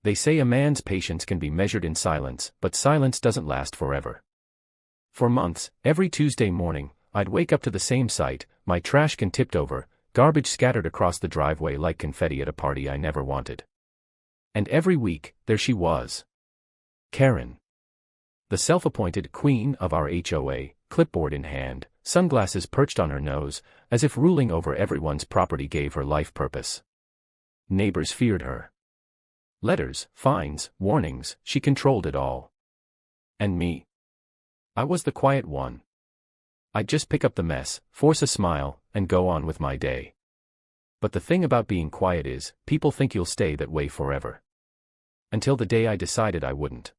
They say a man's patience can be measured in silence, but silence doesn't last forever. For months, every Tuesday morning, I'd wake up to the same sight, my trash can tipped over, garbage scattered across the driveway like confetti at a party I never wanted. And every week, there she was. Karen. The self-appointed queen of our HOA, clipboard in hand, sunglasses perched on her nose, as if ruling over everyone's property gave her life purpose. Neighbors feared her. Letters, fines, warnings, she controlled it all. And me? I was the quiet one. I'd just pick up the mess, force a smile, and go on with my day. But the thing about being quiet is, people think you'll stay that way forever. Until the day I decided I wouldn't.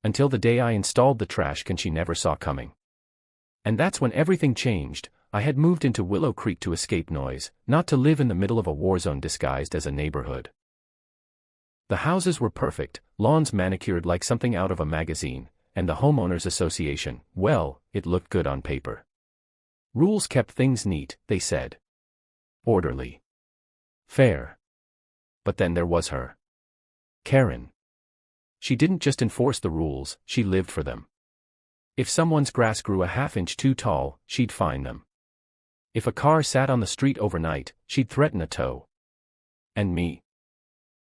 Until the day I installed the trash can she never saw coming. And that's when everything changed. I had moved into Willow Creek to escape noise, not to live in the middle of a war zone disguised as a neighborhood. The houses were perfect, lawns manicured like something out of a magazine, and the homeowners association, well, it looked good on paper. Rules kept things neat, they said. Orderly. Fair. But then there was her. Karen. She didn't just enforce the rules, she lived for them. If someone's grass grew a half-inch too tall, she'd fine them. If a car sat on the street overnight, she'd threaten a tow. And me?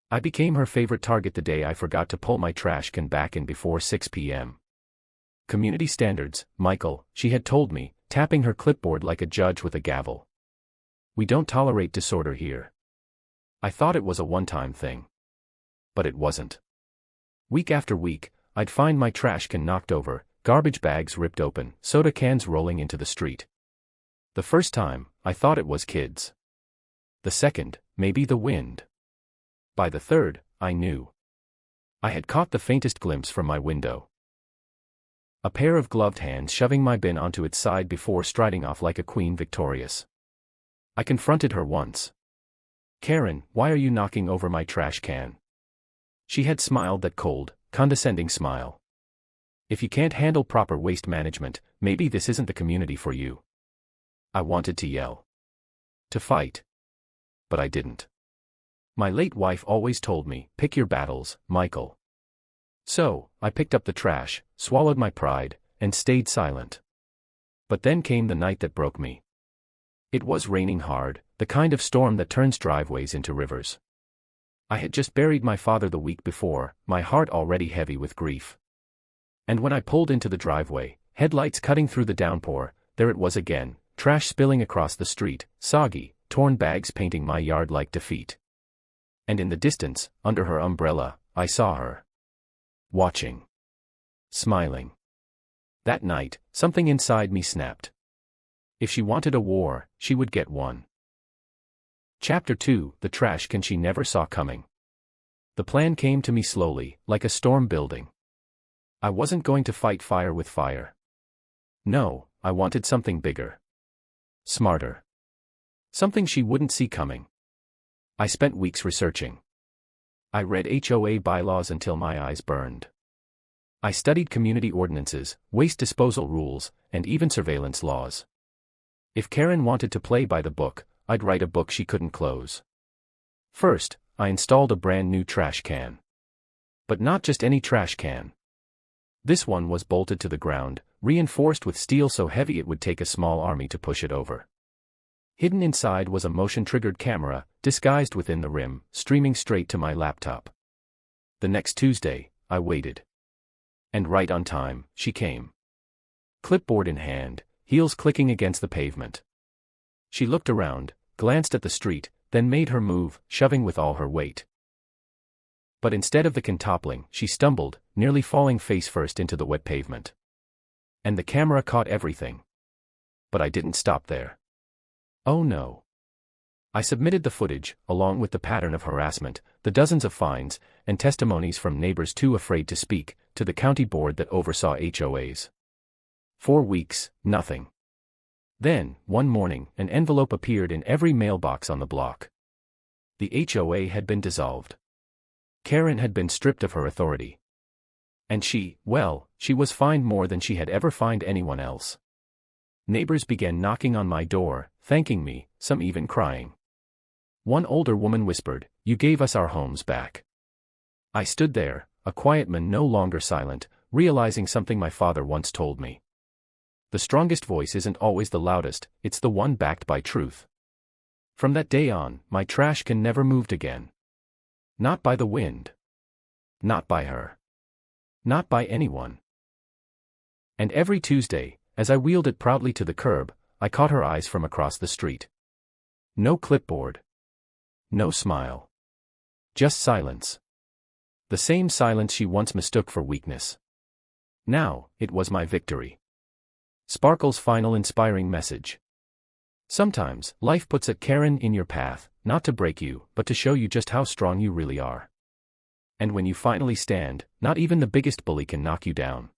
I became her favorite target the day I forgot to pull my trash can back in before 6 p.m. Community standards, Michael, she had told me, tapping her clipboard like a judge with a gavel. We don't tolerate disorder here. I thought it was a one-time thing. But it wasn't. Week after week, I'd find my trash can knocked over, garbage bags ripped open, soda cans rolling into the street. The first time, I thought it was kids. The second, maybe the wind. By the third, I knew. I had caught the faintest glimpse from my window. A pair of gloved hands shoving my bin onto its side before striding off like a queen victorious. I confronted her once. Karen, why are you knocking over my trash can? She had smiled that cold, condescending smile. If you can't handle proper waste management, maybe this isn't the community for you. I wanted to yell. To fight. But I didn't. My late wife always told me, pick your battles, Michael. So, I picked up the trash, swallowed my pride, and stayed silent. But then came the night that broke me. It was raining hard, the kind of storm that turns driveways into rivers. I had just buried my father the week before, my heart already heavy with grief. And when I pulled into the driveway, headlights cutting through the downpour, there it was again, trash spilling across the street, soggy, torn bags painting my yard like defeat. And in the distance, under her umbrella, I saw her. Watching. Smiling. That night, something inside me snapped. If she wanted a war, she would get one. Chapter 2, The Trash Can She Never Saw Coming. The plan came to me slowly, like a storm building. I wasn't going to fight fire with fire. No, I wanted something bigger. Smarter. Something she wouldn't see coming. I spent weeks researching. I read HOA bylaws until my eyes burned. I studied community ordinances, waste disposal rules, and even surveillance laws. If Karen wanted to play by the book, I'd write a book she couldn't close. First, I installed a brand new trash can. But not just any trash can. This one was bolted to the ground, reinforced with steel so heavy it would take a small army to push it over. Hidden inside was a motion-triggered camera, disguised within the rim, streaming straight to my laptop. The next Tuesday, I waited. And right on time, she came. Clipboard in hand, heels clicking against the pavement. She looked around, glanced at the street, then made her move, shoving with all her weight. But instead of the can toppling, she stumbled, nearly falling face-first into the wet pavement. And the camera caught everything. But I didn't stop there. Oh no. I submitted the footage, along with the pattern of harassment, the dozens of fines, and testimonies from neighbors too afraid to speak, to the county board that oversaw HOAs. 4 weeks, nothing. Then, one morning, an envelope appeared in every mailbox on the block. The HOA had been dissolved. Karen had been stripped of her authority. And she was fined more than she had ever fined anyone else. Neighbors began knocking on my door, thanking me, some even crying. One older woman whispered, "You gave us our homes back." I stood there, a quiet man no longer silent, realizing something my father once told me. The strongest voice isn't always the loudest, it's the one backed by truth. From that day on, my trash can never moved again. Not by the wind. Not by her. Not by anyone. And every Tuesday, as I wheeled it proudly to the curb, I caught her eyes from across the street. No clipboard. No smile. Just silence. The same silence she once mistook for weakness. Now, it was my victory. Sparkle's final inspiring message. Sometimes, life puts a Karen in your path, not to break you, but to show you just how strong you really are. And when you finally stand, not even the biggest bully can knock you down.